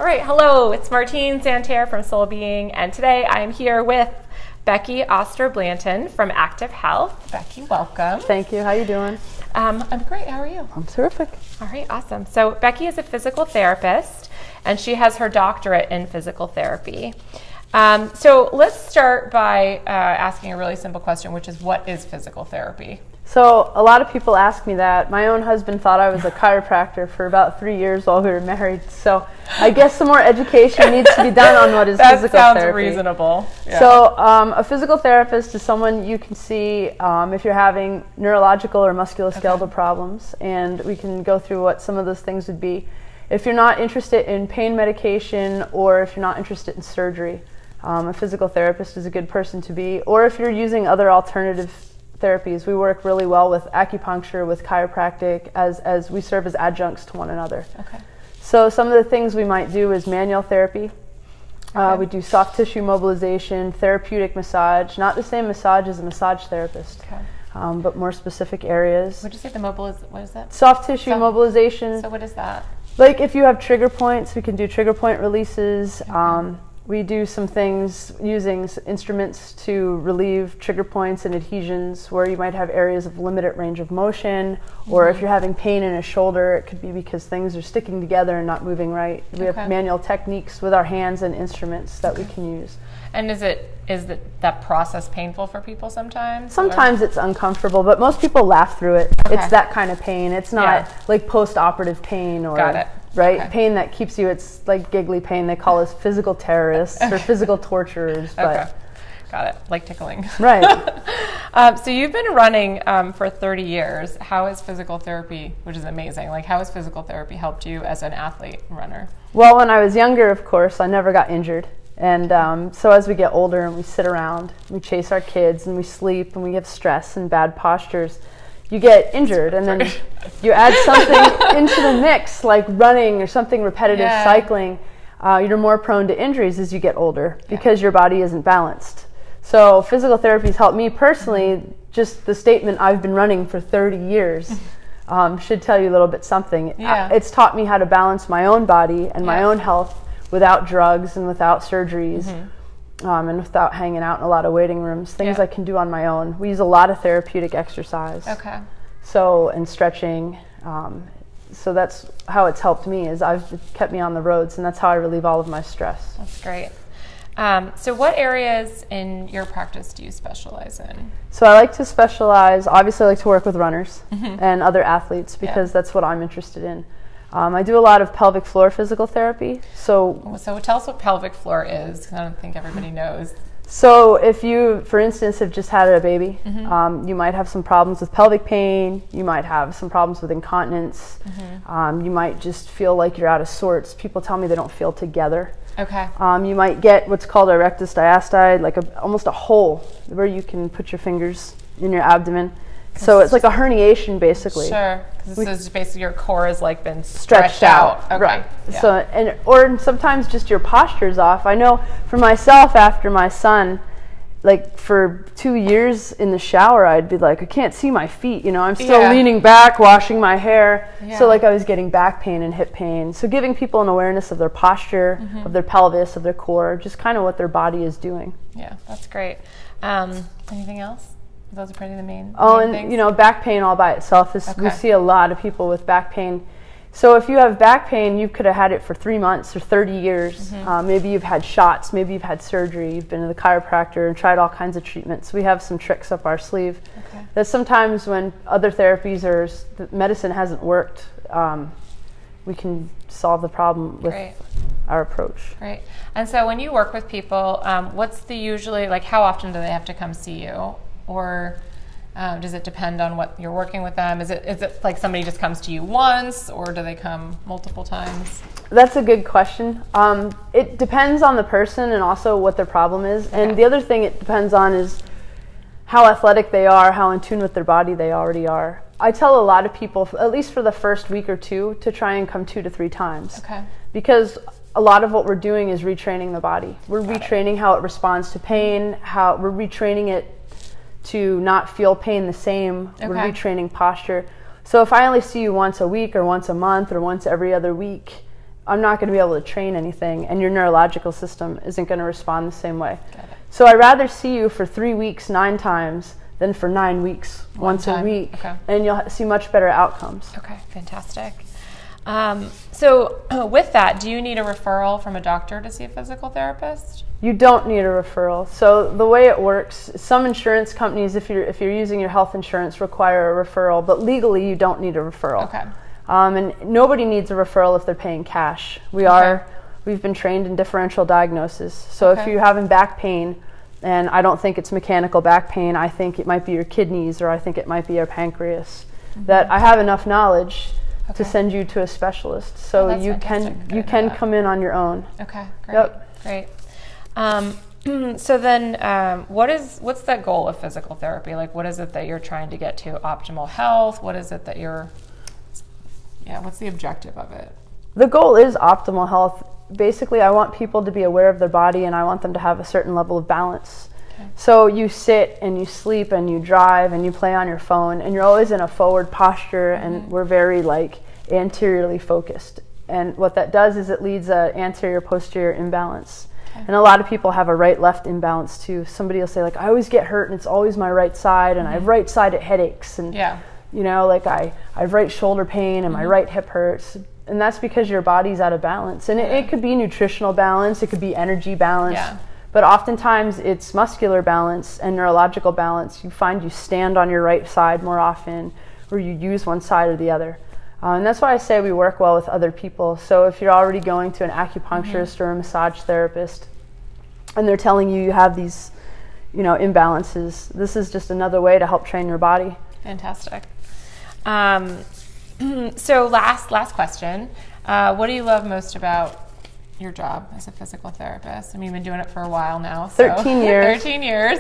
All right, hello, it's Martine Santerre from Soul Being, and today I'm here with Becky Oster-Blanton from Active Health. Becky, welcome. Thank you. How you doing? I'm great. How are you? I'm terrific. All right, awesome. So Becky is a physical therapist, and she has her doctorate in physical therapy. So let's start by asking a really simple question, which is, what is physical therapy? So a lot of people ask me that. My own husband thought I was a chiropractor for about 3 years while we were married. So I guess some more education needs to be done on what is physical therapy. That sounds reasonable. Yeah. So a physical therapist is someone you can see if you're having neurological or musculoskeletal problems, and we can go through what some of those things would be. If you're not interested in pain medication, or if you're not interested in surgery, a physical therapist is a good person to be. Or if you're using other alternative therapies, we work really well with acupuncture, with chiropractic, as we serve as adjuncts to one another. Okay. So some of the things we might do is manual therapy. Okay. We do soft tissue mobilization, therapeutic massage, not the same massage as a massage therapist, Okay. But more specific areas. What did you say what is that? Soft tissue mobilization. So what is that? Like if you have trigger points, we can do trigger point releases. Okay. We do some things using instruments to relieve trigger points and adhesions where you might have areas of limited range of motion, or if you're having pain in a shoulder, it could be because things are sticking together and not moving right. We have manual techniques with our hands and instruments that we can use. And is that process painful for people sometimes? Sometimes it's uncomfortable, but most people laugh through it. Okay. It's that kind of pain. It's not like post-operative pain or Got it. Right? Okay. Pain that keeps you, it's like giggly pain. They call us physical terrorists or physical torturers. But okay. Got it. Like tickling. Right. So you've been running for 30 years. How has physical therapy, which is amazing, how has physical therapy helped you as an athlete runner? Well, when I was younger, of course, I never got injured. And so as we get older and we sit around, we chase our kids and we sleep and we have stress and bad postures, you get injured, and then you add something into the mix, like running or something repetitive, cycling. You're more prone to injuries as you get older because your body isn't balanced. So physical therapy has helped me personally. Just the statement, I've been running for 30 years, should tell you a little bit something. It's taught me how to balance my own body and my own health without drugs and without surgeries. And without hanging out in a lot of waiting rooms, things I can do on my own. We use a lot of therapeutic exercise. Okay. So, and stretching. So that's how it's helped me, is I've kept me on the roads, and that's how I relieve all of my stress. That's great. So what areas in your practice do you specialize in? So I like to specialize, obviously I like to work with runners and other athletes because that's what I'm interested in. I do a lot of pelvic floor physical therapy. So tell us what pelvic floor is, because I don't think everybody knows. So if you, for instance, have just had a baby, you might have some problems with pelvic pain, you might have some problems with incontinence, you might just feel like you're out of sorts. People tell me they don't feel together. Okay. You might get what's called a rectus diastole, like almost a hole where you can put your fingers in your abdomen. So it's like a herniation, basically. Sure, because this is basically your core has been stretched out. Okay. Right. Yeah. So or sometimes just your posture's off. I know for myself, after my son, for 2 years in the shower, I'd be like, I can't see my feet. I'm still leaning back, washing my hair. Yeah. So I was getting back pain and hip pain. So giving people an awareness of their posture, of their pelvis, of their core, just kind of what their body is doing. Yeah, that's great. Anything else? Those are pretty the main things. Back pain all by itself is, we see a lot of people with back pain. So if you have back pain, you could have had it for 3 months or 30 years. Maybe you've had shots, maybe you've had surgery, you've been to the chiropractor and tried all kinds of treatments. We have some tricks up our sleeve. That sometimes when other therapies or medicine hasn't worked, we can solve the problem with our approach. Great. And so when you work with people, what's the usually, how often do they have to come see you? Or does it depend on what you're working with them? Is it like somebody just comes to you once, or do they come multiple times? That's a good question. It depends on the person and also what their problem is. And the other thing it depends on is how athletic they are, how in tune with their body they already are. I tell a lot of people, at least for the first week or two, to try and come 2 to 3 times. Because a lot of what we're doing is retraining the body. We're retraining how it responds to pain, how we're retraining it to not feel pain the same. We're retraining posture. So if I only see you once a week or once a month or once every other week, I'm not going to be able to train anything, and your neurological system isn't going to respond the same way. Got it. So I'd rather see you for 3 weeks 9 times than for 9 weeks once a week, okay. and you'll see much better outcomes. Okay, fantastic. So with that, do you need a referral from a doctor to see a physical therapist? You don't need a referral. So the way it works, some insurance companies, if you're using your health insurance, require a referral, but legally you don't need a referral. Okay. And nobody needs a referral if they're paying cash. We've been trained in differential diagnosis. So if you're having back pain, and I don't think it's mechanical back pain, I think it might be your kidneys, or I think it might be your pancreas, that I have enough knowledge to send you to a specialist. So you can come in on your own. Okay, great. Yep. Great. So then what's that goal of physical therapy? Like, what is it that you're trying to get to? Optimal health? What is it that what's the objective of it? The goal is optimal health. Basically, I want people to be aware of their body, and I want them to have a certain level of balance. Okay. So you sit and you sleep and you drive and you play on your phone, and you're always in a forward posture, and we're very anteriorly focused. And what that does is it leads a anterior-posterior imbalance. Okay. And a lot of people have a right-left imbalance too. Somebody will say, I always get hurt and it's always my right side, and I have right-sided headaches, and I have right shoulder pain and my right hip hurts. And that's because your body's out of balance. And it could be nutritional balance, it could be energy balance, but oftentimes it's muscular balance and neurological balance. You find you stand on your right side more often, or you use one side or the other. And that's why I say we work well with other people. So if you're already going to an acupuncturist or a massage therapist, and they're telling you have these, imbalances, this is just another way to help train your body. Fantastic. So last question. What do you love most about your job as a physical therapist? I mean, you've been doing it for a while now. So 13 years. 13 years.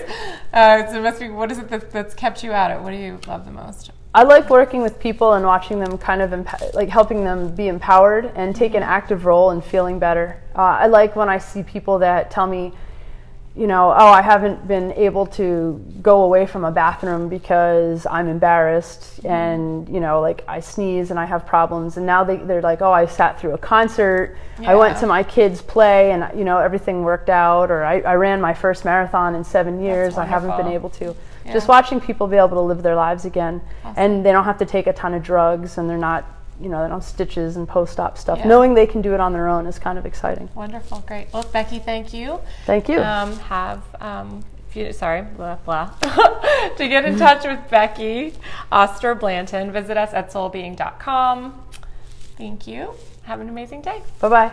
So it must be, what is it that's kept you at it? What do you love the most? I like working with people and watching them kind of helping them be empowered and take an active role in feeling better. I like when I see people that tell me, I haven't been able to go away from a bathroom because I'm embarrassed, and I sneeze and I have problems, and now they're like, I sat through a concert, I went to my kids' play, and everything worked out, or I ran my first marathon in 7 years. I haven't been able to. Just watching people be able to live their lives again, and they don't have to take a ton of drugs, and they're not they don't have stitches and post-op stuff. Knowing they can do it on their own is kind of exciting. Wonderful, great. Well, Becky, thank you. Thank you. Blah, blah. To get in touch with Becky Oster-Blanton, visit us at soulbeing.com. Thank you. Have an amazing day. Bye-bye.